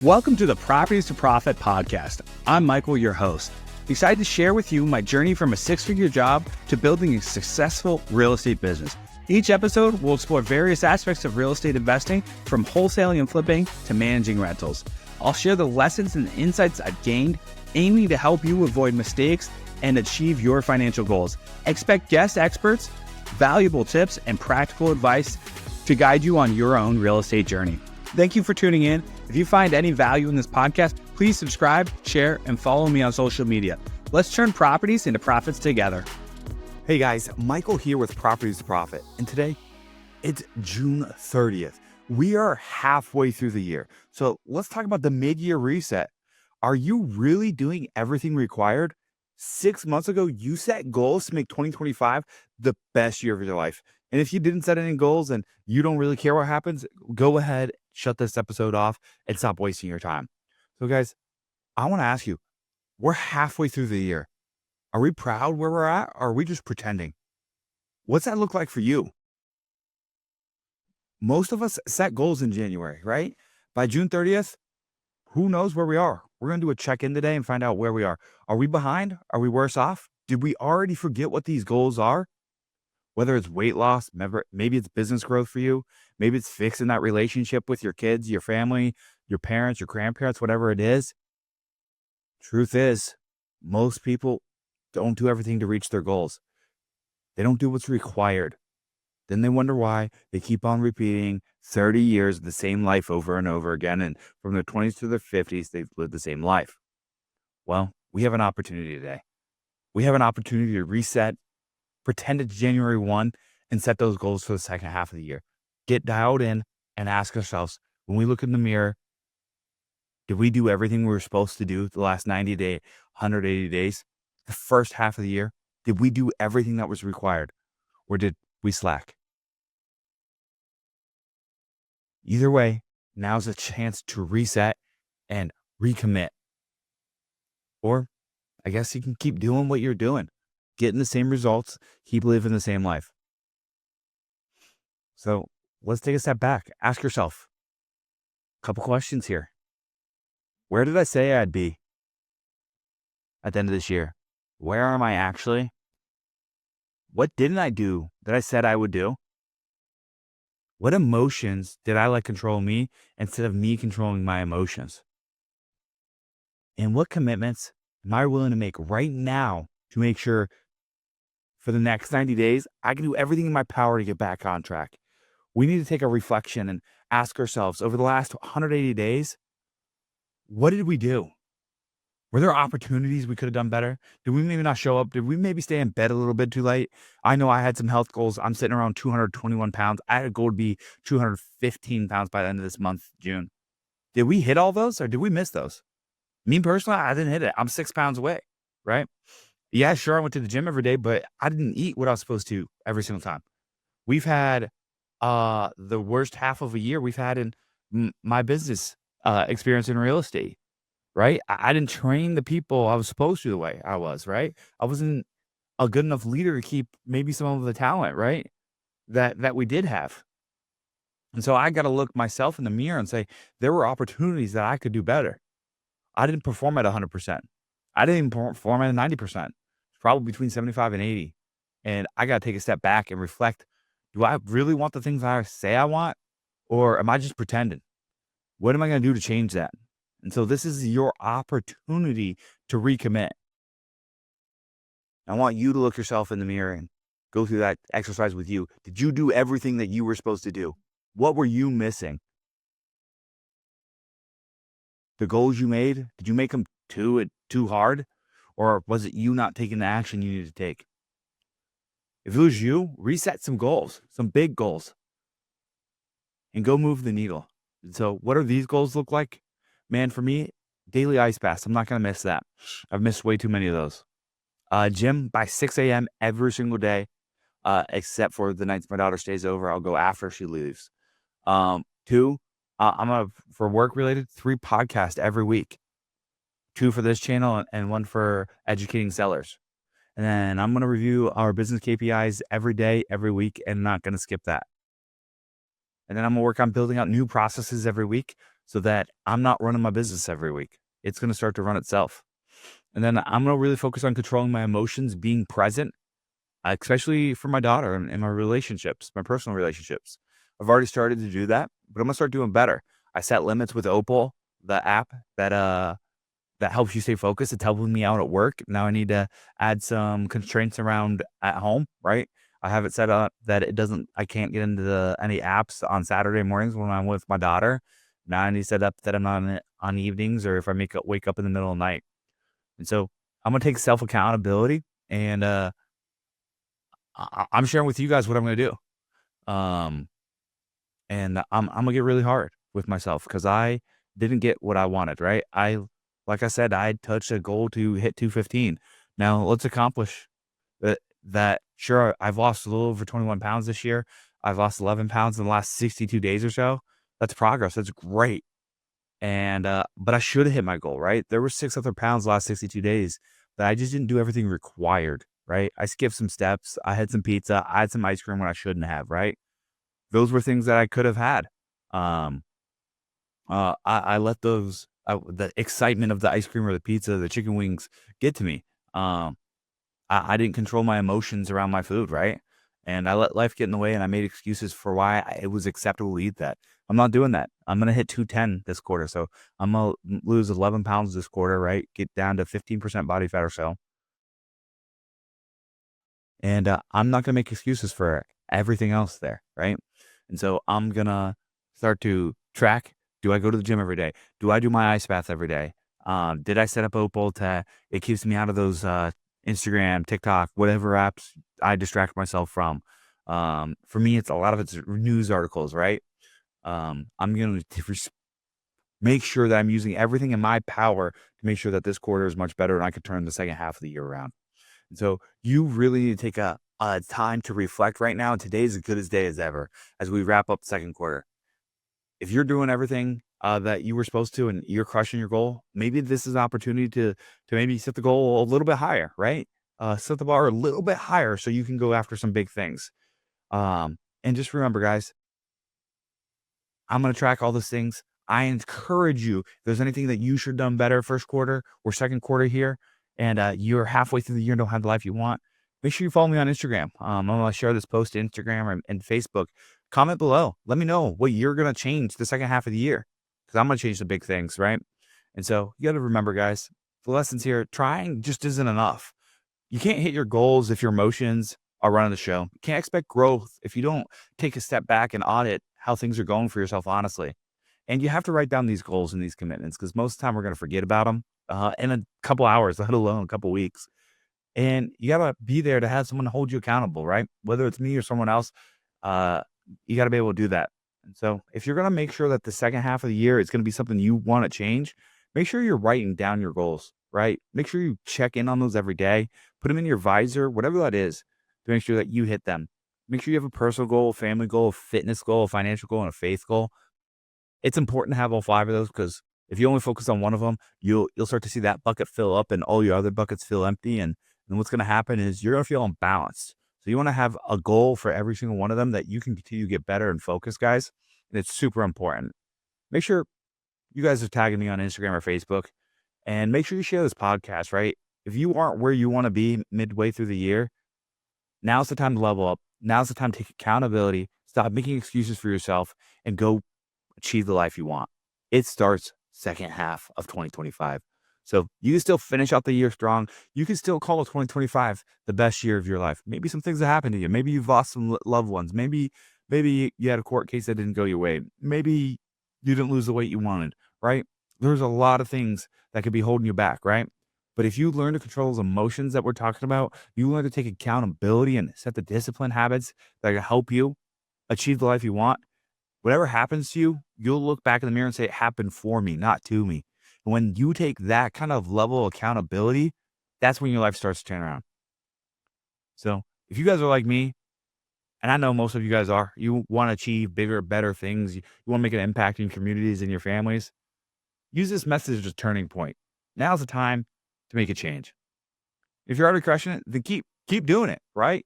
Welcome to the Properties to Profit podcast. I'm Michael, your host. Excited to share with you my journey from a six-figure job to building a successful real estate business. Each episode will explore various aspects of real estate investing, from wholesaling and flipping to managing rentals. I'll share the lessons and insights I've gained, aiming to help you avoid mistakes and achieve your financial goals. Expect guest experts, valuable tips, and practical advice to guide you on your own real estate journey. Thank you for tuning in. If you find any value in this podcast, please subscribe, share, and follow me on social media. Let's turn properties into profits together. Hey guys, Michael here with Properties to Profit. And today, it's June 30th. We are halfway through the year. So let's talk about the mid-year reset. Are you really doing everything required? 6 months ago, you set goals to make 2025 the best year of your life. And if you didn't set any goals and you don't really care what happens, go ahead, shut this episode off, and stop wasting your time. So guys, I want to ask you, we're halfway through the year. Are we proud where we're at, or are we just pretending? What's that look like for you? Most of us set goals in January, right? By June 30th, who knows where we are? We're going to do a check-in today and find out where we are. Are we behind? Are we worse off? Did we already forget what these goals are? Whether it's weight loss, maybe it's business growth for you. Maybe it's fixing that relationship with your kids, your family, your parents, your grandparents, whatever it is. Truth is, most people don't do everything to reach their goals. They don't do what's required. Then they wonder why they keep on repeating 30 years of the same life over and over again. And from their 20s to their 50s, they've lived the same life. Well, we have an opportunity today. We have an opportunity to reset, pretend it's January 1, and set those goals for the second half of the year. Get dialed in and ask ourselves, when we look in the mirror, did we do everything we were supposed to do the last 90 days, 180 days? The first half of the year, did we do everything that was required? Or did we slack? Either way, now's a chance to reset and recommit. Or I guess you can keep doing what you're doing, getting the same results, keep living the same life. So let's take a step back. Ask yourself a couple questions here. Where did I say I'd be at the end of this year? Where am I actually? What didn't I do that I said I would do? What emotions did I let control me instead of me controlling my emotions? And what commitments am I willing to make right now to make sure for the next 90 days, I can do everything in my power to get back on track? We need to take a reflection and ask ourselves, over the last 180 days, what did we do? Were there opportunities we could have done better? Did we maybe not show up? Did we maybe stay in bed a little bit too late? I know I had some health goals. I'm sitting around 221 pounds. I had a goal to be 215 pounds by the end of this month, June. Did we hit all those, or did we miss those? Me personally, I didn't hit it. I'm 6 pounds away, right? Yeah, sure, I went to the gym every day, but I didn't eat what I was supposed to every single time. We've had the worst half of a year we've had in my business experience in real estate. Right? I didn't train the people I was supposed to the way I was, right? I wasn't a good enough leader to keep maybe some of the talent, right? That we did have. And so I got to look myself in the mirror and say, there were opportunities that I could do better. I didn't perform at 100%. I didn't even perform at 90%. It's probably between 75 and 80. And I got to take a step back and reflect, do I really want the things I say I want? Or am I just pretending? What am I going to do to change that? And so this is your opportunity to recommit. I want you to look yourself in the mirror and go through that exercise with you. Did you do everything that you were supposed to do? What were you missing? The goals you made, did you make them too hard? Or was it you not taking the action you needed to take? If it was you, reset some goals, some big goals, and go move the needle. And so what do these goals look like? Man, for me, daily ice baths. I'm not going to miss that. I've missed way too many of those. Gym by 6 a.m. every single day, except for the nights my daughter stays over. I'll go after she leaves. 2, for work related, 3 podcasts every week. 2 for this channel and 1 for educating sellers. And then I'm going to review our business KPIs every day, every week, and not going to skip that. And then I'm going to work on building out new processes every week so that I'm not running my business every week. It's going to start to run itself. And then I'm going to really focus on controlling my emotions, being present, especially for my daughter and my relationships, my personal relationships. I've already started to do that, but I'm going to start doing better. I set limits with Opal, the app that helps you stay focused. It's helping me out at work. Now I need to add some constraints around at home, right? I have it set up that I can't get into any apps on Saturday mornings when I'm with my daughter. Now I need to set up that I'm not on evenings or if I wake up in the middle of the night. And so I'm going to take self accountability and I'm sharing with you guys what I'm going to do. And I'm gonna get really hard with myself because I didn't get what I wanted, right? Like I said, I touched a goal to hit 215. Now let's accomplish that. Sure, I've lost a little over 21 pounds this year. I've lost 11 pounds in the last 62 days or so. That's progress. That's great. And but I should have hit my goal, right? There were 6 other pounds the last 62 days that I just didn't do everything required, right? I skipped some steps. I had some pizza. I had some ice cream when I shouldn't have, right? Those were things that I could have had. Um, I let the excitement of the ice cream or the pizza, the chicken wings get to me. Um, I didn't control my emotions around my food, right? And I let life get in the way and I made excuses for why it was acceptable to eat that. I'm not doing that. I'm going to hit 210 this quarter. So I'm going to lose 11 pounds this quarter, right? Get down to 15% body fat or so. And I'm not going to make excuses for everything else there, right? And so I'm going to start to track. Do I go to the gym every day? Do I do my ice bath every day? Did I set up Opal to, it keeps me out of those Instagram, TikTok, whatever apps I distract myself from. For me, it's a lot of it's news articles, right? I'm going to make sure that I'm using everything in my power to make sure that this quarter is much better and I can turn the second half of the year around. And so you really need to take a time to reflect right now. And today is as good a day as ever as we wrap up the second quarter. If you're doing everything that you were supposed to and you're crushing your goal, maybe this is an opportunity to maybe set the goal a little bit higher, right? Set the bar a little bit higher so you can go after some big things. And just remember, guys, I'm going to track all those things. I encourage you, if there's anything that you should have done better first quarter or second quarter here, and you're halfway through the year and don't have the life you want, make sure you follow me on Instagram. I'm going to share this post to Instagram and Facebook. Comment below. Let me know what you're going to change the second half of the year because I'm going to change the big things, right? And so you got to remember, guys, the lessons here, trying just isn't enough. You can't hit your goals if your emotions are running the show. You can't expect growth if you don't take a step back and audit how things are going for yourself, honestly. And you have to write down these goals and these commitments because most of the time we're going to forget about them in a couple hours, let alone a couple weeks. And you got to be there to have someone hold you accountable, right? Whether it's me or someone else, you got to be able to do that. And so if you're going to make sure that the second half of the year is going to be something you want to change, make sure you're writing down your goals, right? Make sure you check in on those every day, put them in your visor, whatever that is, to make sure that you hit them. Make sure you have a personal goal, a family goal, a fitness goal, a financial goal, and a faith goal. It's important to have all 5 of those because if you only focus on one of them, you'll start to see that bucket fill up and all your other buckets feel empty. And what's going to happen is you're going to feel unbalanced. So you want to have a goal for every single one of them that you can continue to get better and focus, guys. And it's super important. Make sure you guys are tagging me on Instagram or Facebook and make sure you share this podcast, right? If you aren't where you want to be midway through the year, now's the time to level up. Now's the time to take accountability, stop making excuses for yourself, and go achieve the life you want. It starts second half of 2025. So you can still finish out the year strong. You can still call 2025 the best year of your life. Maybe some things that happened to you. Maybe you've lost some loved ones. Maybe you had a court case that didn't go your way. Maybe you didn't lose the weight you wanted, right? There's a lot of things that could be holding you back, right? But if you learn to control those emotions that we're talking about, you learn to take accountability and set the discipline habits that can help you achieve the life you want. Whatever happens to you, you'll look back in the mirror and say, it happened for me, not to me. And when you take that kind of level of accountability, that's when your life starts to turn around. So if you guys are like me, and I know most of you guys are, you want to achieve bigger, better things. You want to make an impact in communities and your families. Use this message as a turning point. Now's the time to make a change. If you're already crushing it, then keep doing it, right?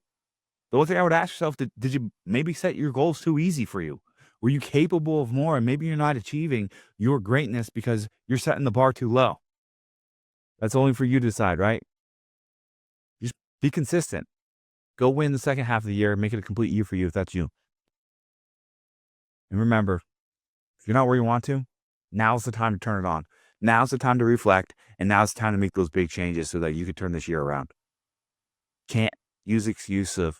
The only thing I would ask yourself, did you maybe set your goals too easy for you? Were you capable of more? And maybe you're not achieving your greatness because you're setting the bar too low. That's only for you to decide, right? Just be consistent. Go win the second half of the year. Make it a complete year for you if that's you. And remember, if you're not where you want to, now's the time to turn it on. Now's the time to reflect. And now's the time to make those big changes so that you can turn this year around. Can't use the excuse of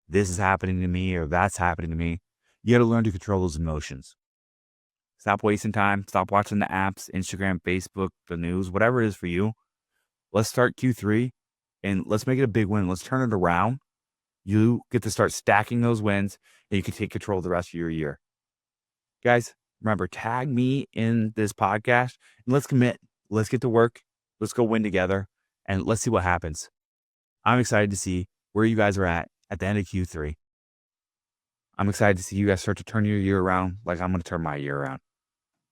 this is happening to me or that's happening to me. You got to learn to control those emotions. Stop wasting time. Stop watching the apps, Instagram, Facebook, the news, whatever it is for you. Let's start Q3 and let's make it a big win. Let's turn it around. You get to start stacking those wins and you can take control of the rest of your year. Guys, remember, tag me in this podcast and let's commit. Let's get to work. Let's go win together and let's see what happens. I'm excited to see where you guys are at the end of Q3. I'm excited to see you guys start to turn your year around like I'm going to turn my year around.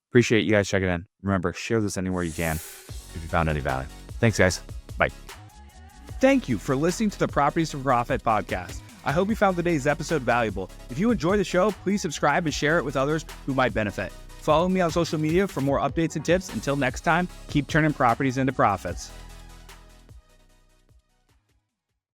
Appreciate you guys checking in. Remember, share this anywhere you can if you found any value. Thanks, guys. Bye. Thank you for listening to the Properties for Profit podcast. I hope you found today's episode valuable. If you enjoy the show, please subscribe and share it with others who might benefit. Follow me on social media for more updates and tips. Until next time, keep turning properties into profits.